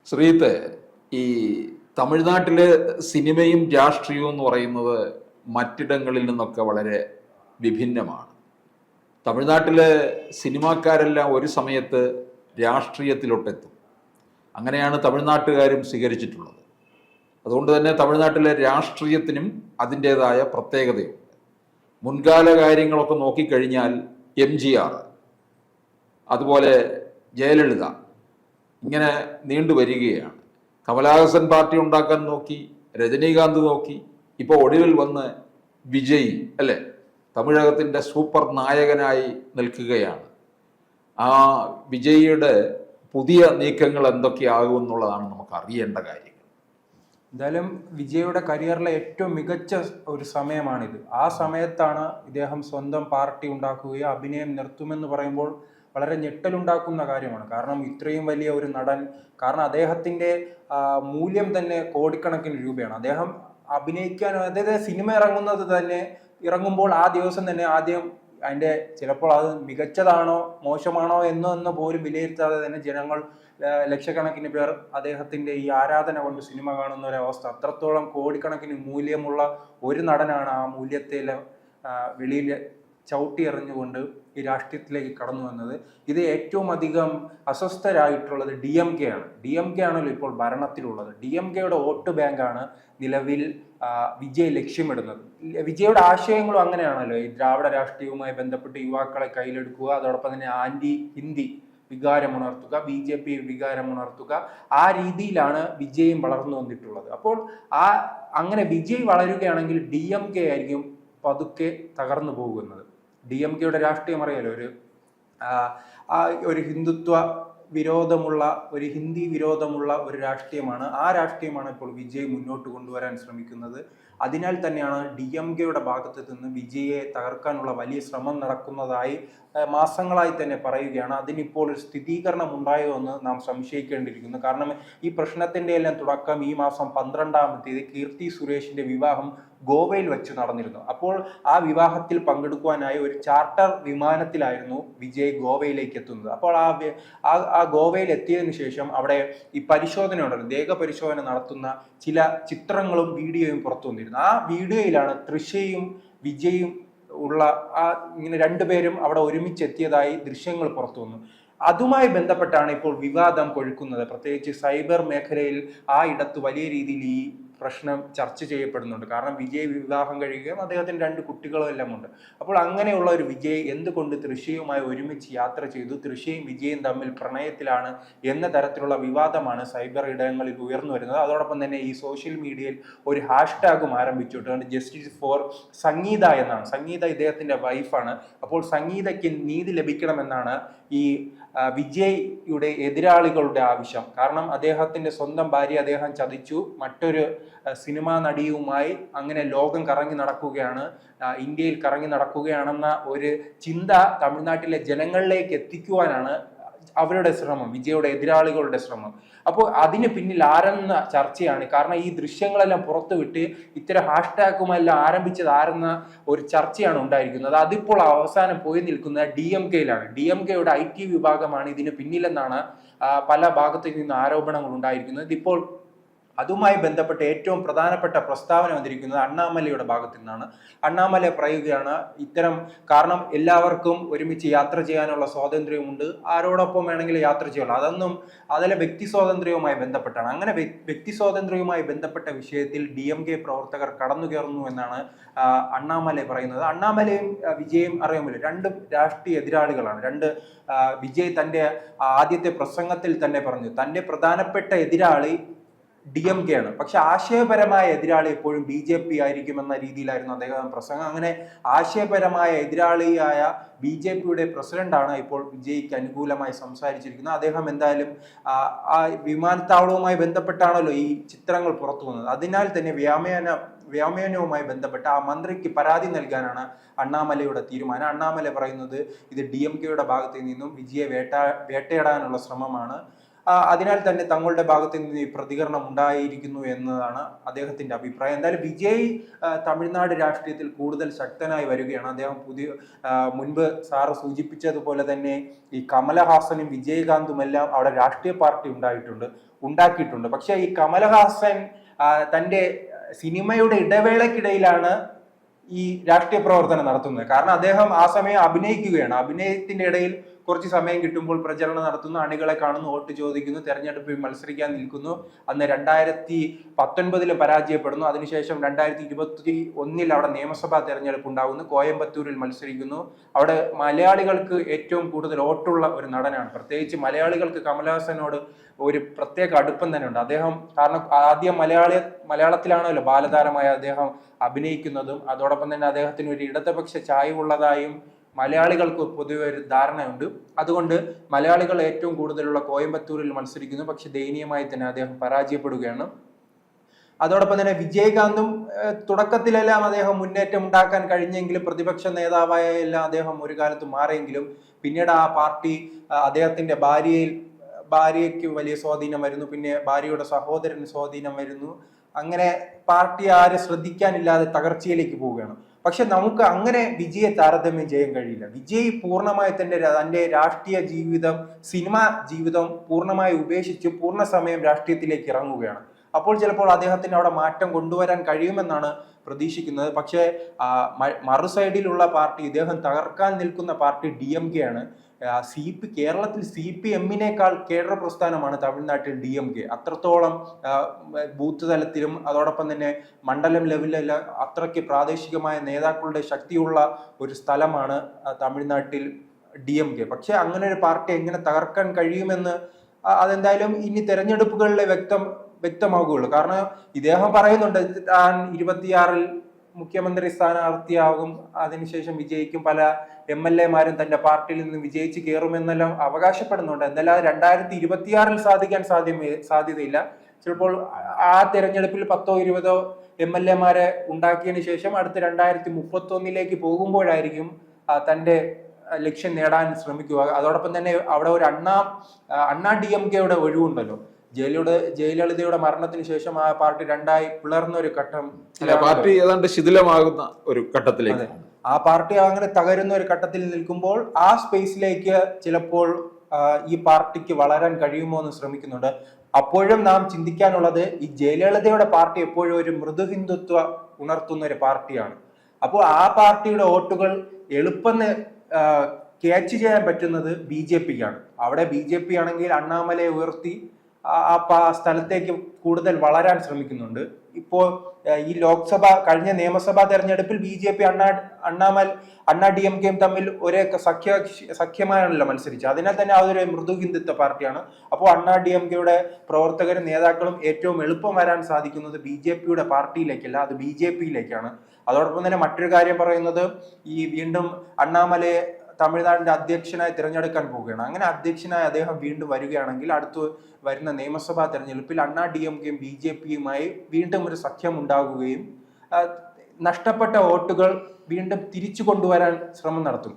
ശ്രീത്ത്, ഈ തമിഴ്നാട്ടിലെ സിനിമയും രാഷ്ട്രീയവും എന്ന് പറയുന്നത് മറ്റിടങ്ങളിൽ നിന്നൊക്കെ വളരെ വിഭിന്നമാണ്. തമിഴ്നാട്ടിലെ സിനിമാക്കാരെല്ലാം ഒരു സമയത്ത് രാഷ്ട്രീയത്തിലോട്ടെത്തും. അങ്ങനെയാണ് തമിഴ്നാട്ടുകാരും സ്വീകരിച്ചിട്ടുള്ളത്. അതുകൊണ്ട് തന്നെ തമിഴ്നാട്ടിലെ രാഷ്ട്രീയത്തിനും അതിൻ്റേതായ പ്രത്യേകതയുണ്ട്. മുൻകാല കാര്യങ്ങളൊക്കെ നോക്കിക്കഴിഞ്ഞാൽ MGR, അതുപോലെ ജയലളിത, ഇങ്ങനെ നീണ്ടുവരികയാണ്. കമലഹാസൻ പാർട്ടി ഉണ്ടാക്കാൻ നോക്കി, രജനീകാന്ത് നോക്കി, ഇപ്പോൾ ഒടുവിൽ വന്ന് വിജയ് അല്ലേ, തമിഴകത്തിൻ്റെ സൂപ്പർ നായകനായി നിൽക്കുകയാണ്. ആ വിജയിയുടെ പുതിയ നീക്കങ്ങൾ എന്തൊക്കെയാകും എന്നുള്ളതാണ് നമുക്ക് അറിയേണ്ട കാര്യങ്ങൾ. എന്തായാലും വിജയുടെ കരിയറിലെ ഏറ്റവും മികച്ച ഒരു സമയമാണിത്. ആ സമയത്താണ് ഇദ്ദേഹം സ്വന്തം പാർട്ടി ഉണ്ടാക്കുകയും അഭിനയം നിർത്തുമെന്ന് പറയുമ്പോൾ വളരെ ഞെട്ടലുണ്ടാക്കുന്ന കാര്യമാണ്. കാരണം ഇത്രയും വലിയ ഒരു നടൻ, കാരണം അദ്ദേഹത്തിൻ്റെ മൂല്യം തന്നെ കോടിക്കണക്കിന് രൂപയാണ്. അദ്ദേഹം അഭിനയിക്കാൻ, അതായത് സിനിമ ഇറങ്ങുമ്പോൾ ആ ദിവസം തന്നെ ആദ്യം അതിൻ്റെ ചിലപ്പോൾ അത് മികച്ചതാണോ മോശമാണോ എന്ന് പോലും വിലയിരുത്താതെ തന്നെ ജനങ്ങൾ, ലക്ഷക്കണക്കിന് പേർ അദ്ദേഹത്തിൻ്റെ ഈ ആരാധന കൊണ്ട് സിനിമ കാണുന്ന ഒരവസ്ഥ. അത്രത്തോളം കോടിക്കണക്കിന് മൂല്യമുള്ള ഒരു നടനാണ് ആ മൂല്യത്തെ വെളിയിൽ ചവിട്ടി എറിഞ്ഞുകൊണ്ട് ഈ രാഷ്ട്രീയത്തിലേക്ക് കടന്നു വന്നത്. ഇത് ഏറ്റവും അധികം അസ്വസ്ഥരായിട്ടുള്ളത് DMK ആണ്. DMK ആണല്ലോ ഇപ്പോൾ ഭരണത്തിലുള്ളത്. DMKയുടെ വോട്ട് ബാങ്കാണ് നിലവിൽ വിജയ് ലക്ഷ്യമിടുന്നത്. വിജയുടെ ആശയങ്ങളും അങ്ങനെയാണല്ലോ, ഈ ദ്രാവിഡ രാഷ്ട്രീയവുമായി ബന്ധപ്പെട്ട് യുവാക്കളെ കയ്യിലെടുക്കുക, അതോടൊപ്പം തന്നെ ആന്റി ഹിന്ദി വികാരമുണർത്തുക, BJP വികാരമുണർത്തുക, ആ രീതിയിലാണ് വിജയും വളർന്നു വന്നിട്ടുള്ളത്. അപ്പോൾ അങ്ങനെ വിജയ് വളരുകയാണെങ്കിൽ DMK ആയിരിക്കും പതുക്കെ തകർന്നു പോകുന്നത്. DMKയുടെ രാഷ്ട്രീയം അറിയാലോ, ഒരു ഹിന്ദുത്വ വിരോധമുള്ള, ഒരു ഹിന്ദി വിരോധമുള്ള ഒരു രാഷ്ട്രീയമാണ്. ആ രാഷ്ട്രീയമാണ് ഇപ്പോൾ വിജയ് മുന്നോട്ട് കൊണ്ടുവരാൻ ശ്രമിക്കുന്നത്. അതിനാൽ തന്നെയാണ് DMKയുടെ ഭാഗത്ത് നിന്ന് വിജയെ തകർക്കാനുള്ള വലിയ ശ്രമം നടക്കുന്നതായി മാസങ്ങളായി തന്നെ പറയുകയാണ്. അതിനിപ്പോൾ ഒരു സ്ഥിരീകരണം ഉണ്ടായോ എന്ന് നാം സംശയിക്കേണ്ടിയിരിക്കുന്നു. കാരണം ഈ പ്രശ്നത്തിൻ്റെ എല്ലാം തുടക്കം ഈ മാസം 12-ാം തീയതി കീർത്തി സുരേഷിന്റെ വിവാഹം ഗോവയിൽ വെച്ച് നടന്നിരുന്നു. അപ്പോൾ ആ വിവാഹത്തിൽ പങ്കെടുക്കുവാനായി ഒരു ചാർട്ടർ വിമാനത്തിലായിരുന്നു വിജയ് ഗോവയിലേക്ക് എത്തുന്നത്. അപ്പോൾ ആ ഗോവയിൽ എത്തിയതിനു ശേഷം അവിടെ ഈ പരിശോധന ഉണ്ടല്ലോ, ദേഹ പരിശോധന നടത്തുന്ന ചില ചിത്രങ്ങളും വീഡിയോയും പുറത്തു വന്നിരുന്നു. ആ വീഡിയോയിലാണ് തൃഷയും വിജയും ഇങ്ങനെ രണ്ടുപേരും അവിടെ ഒരുമിച്ചെത്തിയതായി ദൃശ്യങ്ങൾ പുറത്തു വന്നു. അതുമായി ബന്ധപ്പെട്ടാണ് ഇപ്പോൾ വിവാദം കൊഴുക്കുന്നത്. പ്രത്യേകിച്ച് സൈബർ മേഖലയിൽ ആ ഇടത്ത് വലിയ രീതിയിൽ ഈ പ്രശ്നം ചർച്ച ചെയ്യപ്പെടുന്നുണ്ട്. കാരണം വിജയ് വിവാഹം കഴിയുകയും അദ്ദേഹത്തിന് 2 കുട്ടികളും എല്ലാം ഉണ്ട്. അപ്പോൾ അങ്ങനെയുള്ള ഒരു വിജയ് എന്തുകൊണ്ട് തൃശ്ശയുമായി ഒരുമിച്ച് യാത്ര ചെയ്തു, തൃശ്ശയും വിജയും തമ്മിൽ പ്രണയത്തിലാണ് എന്ന തരത്തിലുള്ള വിവാദമാണ് സൈബർ ഇടങ്ങളിൽ ഉയർന്നു വരുന്നത്. അതോടൊപ്പം തന്നെ ഈ സോഷ്യൽ മീഡിയയിൽ ഒരു ഹാഷ്ടാഗും ആരംഭിച്ചിട്ടുണ്ട്, ജസ്റ്റിസ് ഫോർ സംഗീത എന്നാണ്. സംഗീത ഇദ്ദേഹത്തിന്റെ വൈഫാണ്. അപ്പോൾ സംഗീതയ്ക്ക് നീതി ലഭിക്കണമെന്നാണ് ഈ വിജയ്യുടെ എതിരാളികളുടെ ആവശ്യം. കാരണം അദ്ദേഹത്തിന്റെ സ്വന്തം ഭാര്യ അദ്ദേഹം ചതിച്ചു, മറ്റൊരു സിനിമാ നടിയുമായി അങ്ങനെ ലോകം കറങ്ങി നടക്കുകയാണ്, ഇന്ത്യയിൽ കറങ്ങി നടക്കുകയാണെന്ന ഒരു ചിന്ത തമിഴ്നാട്ടിലെ ജനങ്ങളിലേക്ക് എത്തിക്കുവാനാണ് അവരുടെ ശ്രമം, വിജയുടെ എതിരാളികളുടെ ശ്രമം. അപ്പോൾ അതിന് പിന്നിൽ ആരെന്ന ചർച്ചയാണ്. കാരണം ഈ ദൃശ്യങ്ങളെല്ലാം പുറത്തുവിട്ട് ഇത്തരം ഹാഷ്ടാഗുമെല്ലാം ആരംഭിച്ചത് ആരെന്ന ഒരു ചർച്ചയാണ് ഉണ്ടായിരിക്കുന്നത്. അതിപ്പോൾ അവസാനം പോയി നിൽക്കുന്നത് DMKയിലാണ്. DMKയുടെ IT വിഭാഗമാണ് ഇതിന് പിന്നിലെന്നാണ് പല ഭാഗത്തു നിന്ന് ആരോപണങ്ങൾ ഉണ്ടായിരിക്കുന്നത്. ഇപ്പോൾ അതുമായി ബന്ധപ്പെട്ട് ഏറ്റവും പ്രധാനപ്പെട്ട പ്രസ്താവന വന്നിരിക്കുന്നത് അണ്ണാമലയുടെ ഭാഗത്തു നിന്നാണ്. അണ്ണാമല പറയുകയാണ് കാരണം എല്ലാവർക്കും ഒരുമിച്ച് യാത്ര ചെയ്യാനുള്ള സ്വാതന്ത്ര്യമുണ്ട്, ആരോടൊപ്പം വേണമെങ്കിലും യാത്ര ചെയ്യാനുള്ള, അതിലെ വ്യക്തി സ്വാതന്ത്ര്യവുമായി ബന്ധപ്പെട്ടാണ്. അങ്ങനെ വ്യക്തി സ്വാതന്ത്ര്യവുമായി ബന്ധപ്പെട്ട വിഷയത്തിൽ DMK പ്രവർത്തകർ കടന്നു കയറുന്നു എന്നാണ് അണ്ണാമല പറയുന്നത്. അണ്ണാമലയും വിജയും അറിയാമല്ലോ, 2 രാഷ്ട്രീയ എതിരാളികളാണ്. വിജയ് തൻ്റെ ആദ്യത്തെ പ്രസംഗത്തിൽ തന്നെ പറഞ്ഞു തൻ്റെ പ്രധാനപ്പെട്ട എതിരാളി DMK ആണ്, പക്ഷെ ആശയപരമായ എതിരാളി എപ്പോഴും BJP ആയിരിക്കുമെന്ന രീതിയിലായിരുന്നു അദ്ദേഹം പ്രസംഗം. അങ്ങനെ ആശയപരമായ എതിരാളിയായ BJPയുടെ പ്രസിഡന്റാണ് ഇപ്പോൾ വിജയ്ക്ക് അനുകൂലമായി സംസാരിച്ചിരിക്കുന്നത്. അദ്ദേഹം എന്തായാലും ആ വിമാനത്താവളവുമായി ബന്ധപ്പെട്ടാണല്ലോ ഈ ചിത്രങ്ങൾ പുറത്തു വന്നത്. അതിനാൽ തന്നെ വ്യോമയാനവുമായി ബന്ധപ്പെട്ട ആ മന്ത്രിക്ക് പരാതി നൽകാനാണ് അണ്ണാമലയുടെ തീരുമാനം. അണ്ണാമല പറയുന്നത് ഇത് DMKയുടെ ഭാഗത്തു നിന്നും വിജയെ വേട്ടയാടാനുള്ള ശ്രമമാണ്, അതിനാൽ തന്നെ തങ്ങളുടെ ഭാഗത്ത് നിന്ന് ഈ പ്രതികരണം ഉണ്ടായിരിക്കുന്നു എന്നതാണ് അദ്ദേഹത്തിന്റെ അഭിപ്രായം. എന്തായാലും വിജയ് തമിഴ്നാട് രാഷ്ട്രീയത്തിൽ കൂടുതൽ ശക്തനായി വരികയാണ്. അദ്ദേഹം മുൻപ് സാറ് സൂചിപ്പിച്ചതുപോലെ തന്നെ ഈ കമലഹാസനും വിജയകാന്തും എല്ലാം അവിടെ രാഷ്ട്രീയ പാർട്ടി ഉണ്ടായിട്ടുണ്ട്. ഉണ്ടാക്കിയിട്ടുണ്ട്. പക്ഷെ ഈ കമലഹാസൻ തന്റെ സിനിമയുടെ ഇടവേളക്കിടയിലാണ് ഈ രാഷ്ട്രീയ പ്രവർത്തനം നടത്തുന്നത്. കാരണം അദ്ദേഹം ആ സമയം അഭിനയിക്കുകയാണ്. അഭിനയത്തിന്റെ ഇടയിൽ കുറച്ച് സമയം കിട്ടുമ്പോൾ പ്രചരണം നടത്തുന്നു, അണികളെ കാണുന്നു, വോട്ട് ചോദിക്കുന്നു, തെരഞ്ഞെടുപ്പിൽ മത്സരിക്കാൻ നിൽക്കുന്നു. അന്ന് 2019 പരാജയപ്പെടുന്നു. അതിനുശേഷം 2021 അവിടെ നിയമസഭാ തെരഞ്ഞെടുപ്പ് ഉണ്ടാകുന്നു. കോയമ്പത്തൂരിൽ മത്സരിക്കുന്നു. അവിടെ മലയാളികൾക്ക് ഏറ്റവും കൂടുതൽ വോട്ടുള്ള ഒരു നടനാണ്. പ്രത്യേകിച്ച് മലയാളികൾക്ക് കമലഹാസനോട് ഒരു പ്രത്യേക അടുപ്പം തന്നെ ഉണ്ട്. അദ്ദേഹം കാരണം ആദ്യം മലയാളത്തിലാണല്ലോ ബാലതാരമായ അദ്ദേഹം അഭിനയിക്കുന്നതും അതോടൊപ്പം തന്നെ അദ്ദേഹത്തിന് ഒരു ഇടതുപക്ഷ ചായ്വുള്ളതായും മലയാളികൾക്ക് പൊതുവെ ഒരു ധാരണയുണ്ട്. അതുകൊണ്ട് മലയാളികൾ ഏറ്റവും കൂടുതലുള്ള കോയമ്പത്തൂരിൽ മത്സരിക്കുന്നു. പക്ഷെ ദയനീയമായി തന്നെ അദ്ദേഹം പരാജയപ്പെടുകയാണ്. അതോടൊപ്പം തന്നെ വിജയകാന്തും തുടക്കത്തിലെല്ലാം അദ്ദേഹം മുന്നേറ്റം ഉണ്ടാക്കാൻ കഴിഞ്ഞെങ്കിലും പ്രതിപക്ഷ നേതാവായ എല്ലാം അദ്ദേഹം ഒരു കാലത്ത് മാറിയെങ്കിലും പിന്നീട് ആ പാർട്ടി അദ്ദേഹത്തിന്റെ ഭാര്യയ്ക്ക് വലിയ സ്വാധീനം വരുന്നു. പിന്നെ ഭാര്യയുടെ സഹോദരന് സ്വാധീനം വരുന്നു. അങ്ങനെ പാർട്ടി ആരെ ശ്രദ്ധിക്കാനില്ലാതെ തകർച്ചയിലേക്ക് പോവുകയാണ്. പക്ഷെ നമുക്ക് അങ്ങനെ വിജയെ താരതമ്യം ചെയ്യാൻ കഴിയില്ല. വിജയ് പൂർണ്ണമായി തന്റെ രാഷ്ട്രീയ ജീവിതം, സിനിമാ ജീവിതം പൂർണ്ണമായി ഉപേക്ഷിച്ച് പൂർണ്ണ സമയം രാഷ്ട്രീയത്തിലേക്ക് ഇറങ്ങുകയാണ്. അപ്പോൾ ചിലപ്പോൾ അദ്ദേഹത്തിന് അവിടെ മാറ്റം കൊണ്ടുവരാൻ കഴിയുമെന്നാണ് പ്രതീക്ഷിക്കുന്നത്. പക്ഷേ മറു സൈഡിലുള്ള പാർട്ടി, ഇദ്ദേഹം തകർക്കാൻ നിൽക്കുന്ന പാർട്ടി DMK ആണ്. കേരളത്തിൽ CPM-നേക്കാൾ കേഡർ പ്രസ്ഥാനമാണ് തമിഴ്നാട്ടിൽ DMK. അത്രത്തോളം ബൂത്ത് തലത്തിലും അതോടൊപ്പം തന്നെ മണ്ഡലം ലെവലിലെല്ലാം അത്രയ്ക്ക് പ്രാദേശികമായ നേതാക്കളുടെ ശക്തിയുള്ള ഒരു സ്ഥലമാണ് തമിഴ്നാട്ടിൽ DMK. പക്ഷെ അങ്ങനെ ഒരു പാർട്ടി എങ്ങനെ തകർക്കാൻ കഴിയുമെന്ന് അതെന്തായാലും ഇനി തെരഞ്ഞെടുപ്പുകളിലെ വ്യക്തമാകുകയുള്ളൂ. കാരണം ഇദ്ദേഹം പറയുന്നുണ്ട് താൻ 26-ൽ മുഖ്യമന്ത്രി സ്ഥാനാർത്ഥിയാകും, അതിനുശേഷം വിജയിക്കും, പല MLA-മാരും തന്റെ പാർട്ടിയിൽ നിന്ന് വിജയിച്ച് കയറുമെന്നെല്ലാം അവകാശപ്പെടുന്നുണ്ട്. എന്തായാലും 2026-ൽ സാധിക്കാൻ സാധ്യതയില്ല. ചിലപ്പോൾ ആ തെരഞ്ഞെടുപ്പിൽ 10-20 MLA-മാരെ ഉണ്ടാക്കിയതിനു ശേഷം അടുത്ത 2031-ലേക്ക് പോകുമ്പോഴായിരിക്കും തന്റെ ലക്ഷ്യം നേടാൻ ശ്രമിക്കുക. അതോടൊപ്പം തന്നെ അവിടെ ഒരു അണ്ണാ DMK-യുടെ ഒഴിവുണ്ടല്ലോ. ജയലളിതയുടെ മരണത്തിന് ശേഷം ആ പാർട്ടി രണ്ടായി പിളർന്ന ഒരു ഘട്ടം, പാർട്ടി ഏതാണ്ട് ശിഥിലമാകുന്ന ഒരു ഘട്ടത്തിലേക്ക്, ആ പാർട്ടി അങ്ങനെ തകരുന്ന ഒരു ഘട്ടത്തിൽ നിൽക്കുമ്പോൾ ആ സ്പേസിലേക്ക് ചിലപ്പോൾ ഈ പാർട്ടിക്ക് വളരാൻ കഴിയുമോ എന്ന് ശ്രമിക്കുന്നുണ്ട്. അപ്പോഴും നാം ചിന്തിക്കാനുള്ളത് ഈ ജയലളിതയുടെ പാർട്ടി എപ്പോഴും ഒരു മൃദു ഹിന്ദുത്വ ഉണർത്തുന്ന ഒരു പാർട്ടിയാണ്. അപ്പോൾ ആ പാർട്ടിയുടെ വോട്ടുകൾ എളുപ്പം ക്യാച്ച് ചെയ്യാൻ പറ്റുന്നത് BJP-ക്കാണ്. അവിടെ BJP ആണെങ്കിൽ അണ്ണാമലയെ ഉയർത്തി ആ സ്ഥലത്തേക്ക് കൂടുതൽ വളരാൻ ശ്രമിക്കുന്നുണ്ട്. ഇപ്പോൾ ഈ കഴിഞ്ഞ നിയമസഭാ തെരഞ്ഞെടുപ്പിൽ BJP അണ്ണാ DMK-യും തമ്മിൽ ഒരേ സഖ്യമായാണല്ലോ മത്സരിച്ചത്. അതിനാൽ തന്നെ അതൊരു മൃദു ഹിന്ദുത്വ പാർട്ടിയാണ്. അപ്പോൾ അണ്ണാ DMK-യുടെ പ്രവർത്തകരും നേതാക്കളും ഏറ്റവും എളുപ്പം വരാൻ സാധിക്കുന്നത് BJP-യുടെ പാർട്ടിയിലേക്കല്ല, അത് BJP-യിലേക്കാണ്. അതോടൊപ്പം തന്നെ മറ്റൊരു കാര്യം പറയുന്നത്, ഈ വീണ്ടും അണ്ണാമലയെ തമിഴ്നാടിന്റെ അധ്യക്ഷനായി തിരഞ്ഞെടുക്കാൻ പോവുകയാണ്. അങ്ങനെ അധ്യക്ഷനായി അദ്ദേഹം വീണ്ടും വരികയാണെങ്കിൽ അടുത്ത് വരുന്ന നിയമസഭാ തെരഞ്ഞെടുപ്പിൽ അണ്ണാ DMK-യും BJP-യുമായി വീണ്ടും ഒരു സഖ്യം ഉണ്ടാകുകയും നഷ്ടപ്പെട്ട വോട്ടുകൾ വീണ്ടും തിരിച്ചു കൊണ്ടുവരാൻ ശ്രമം നടത്തും.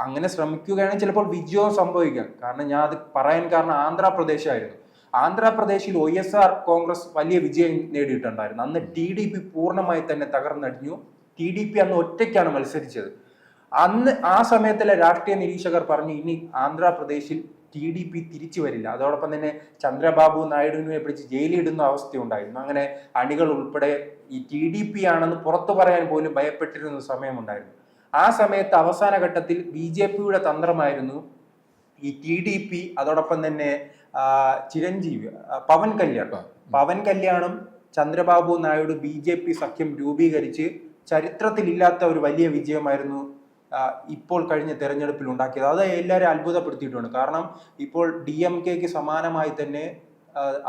അങ്ങനെ ശ്രമിക്കുകയാണെങ്കിൽ ചിലപ്പോൾ വിജയവും സംഭവിക്കാം. കാരണം ഞാൻ അത് പറയാൻ കാരണം ആന്ധ്രാപ്രദേശായിരുന്നു. ആന്ധ്രാപ്രദേശിൽ OSR കോൺഗ്രസ് വലിയ വിജയം നേടിയിട്ടുണ്ടായിരുന്നു. അന്ന് TDP പൂർണ്ണമായി തന്നെ തകർന്നടിഞ്ഞു. TDP അന്ന് ഒറ്റയ്ക്കാണ് മത്സരിച്ചത്. അന്ന് ആ സമയത്തിലെ രാഷ്ട്രീയ നിരീക്ഷകർ പറഞ്ഞു ഇനി ആന്ധ്രാപ്രദേശിൽ TDP തിരിച്ചു വരില്ല. അതോടൊപ്പം തന്നെ ചന്ദ്രബാബു നായിഡുവിനെ പിടിച്ച് ജയിലിടുന്ന അവസ്ഥയുണ്ടായിരുന്നു. അങ്ങനെ അണികൾ ഉൾപ്പെടെ ഈ TDP ആണെന്ന് പുറത്തു പറയാൻ പോലും ഭയപ്പെട്ടിരുന്ന സമയമുണ്ടായിരുന്നു. ആ സമയത്ത് അവസാന ഘട്ടത്തിൽ BJP-യുടെ തന്ത്രമായിരുന്നു ഈ TDP അതോടൊപ്പം തന്നെ ചിരഞ്ജീവി പവൻ കല്യാണും ചന്ദ്രബാബു നായിഡു BJP സഖ്യം രൂപീകരിച്ച് ചരിത്രത്തിലില്ലാത്ത ഒരു വലിയ വിജയമായിരുന്നു ഇപ്പോൾ കഴിഞ്ഞ തെരഞ്ഞെടുപ്പിൽ ഉണ്ടാക്കിയത്. അത് എല്ലാവരും അത്ഭുതപ്പെടുത്തിയിട്ടുണ്ട്. കാരണം ഇപ്പോൾ DMK-ക്ക് സമാനമായി തന്നെ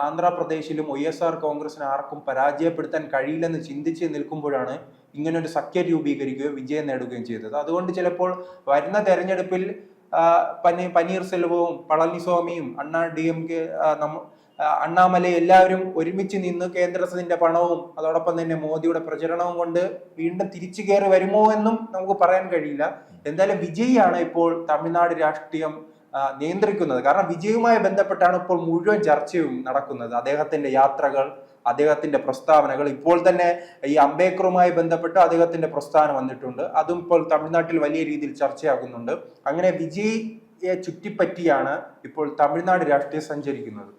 ആന്ധ്രാപ്രദേശിലും OSR കോൺഗ്രസിന് ആർക്കും പരാജയപ്പെടുത്താൻ കഴിയില്ലെന്ന് ചിന്തിച്ച് നിൽക്കുമ്പോഴാണ് ഇങ്ങനൊരു സഖ്യം രൂപീകരിക്കുകയും വിജയം നേടുകയും ചെയ്തത്. അതുകൊണ്ട് ചിലപ്പോൾ വരുന്ന തെരഞ്ഞെടുപ്പിൽ പനീർസെൽവവും പളനിസ്വാമിയും അണ്ണാമലൈ എല്ലാവരും ഒരുമിച്ച് നിന്ന് കേന്ദ്രത്തിന്റെ പണവും അതോടൊപ്പം തന്നെ മോദിയുടെ പ്രചരണവും കൊണ്ട് വീണ്ടും തിരിച്ചു കയറി വരുമോ എന്നും നമുക്ക് പറയാൻ കഴിയില്ല. എന്തായാലും വിജയിയാണ് ഇപ്പോൾ തമിഴ്നാട് രാഷ്ട്രീയം നിയന്ത്രിക്കുന്നത്. കാരണം വിജയുമായി ബന്ധപ്പെട്ടാണ് ഇപ്പോൾ മുഴുവൻ ചർച്ചയും നടക്കുന്നത്. അദ്ദേഹത്തിന്റെ യാത്രകൾ, അദ്ദേഹത്തിന്റെ പ്രസ്താവനകൾ, ഇപ്പോൾ തന്നെ ഈ അംബേദ്കറുമായി ബന്ധപ്പെട്ട് അദ്ദേഹത്തിന്റെ പ്രസ്താവന വന്നിട്ടുണ്ട്. അതും ഇപ്പോൾ തമിഴ്നാട്ടിൽ വലിയ രീതിയിൽ ചർച്ചയാകുന്നുണ്ട്. അങ്ങനെ വിജയിയെ ചുറ്റിപ്പറ്റിയാണ് ഇപ്പോൾ തമിഴ്നാട് രാഷ്ട്രീയം സഞ്ചരിക്കുന്നത്.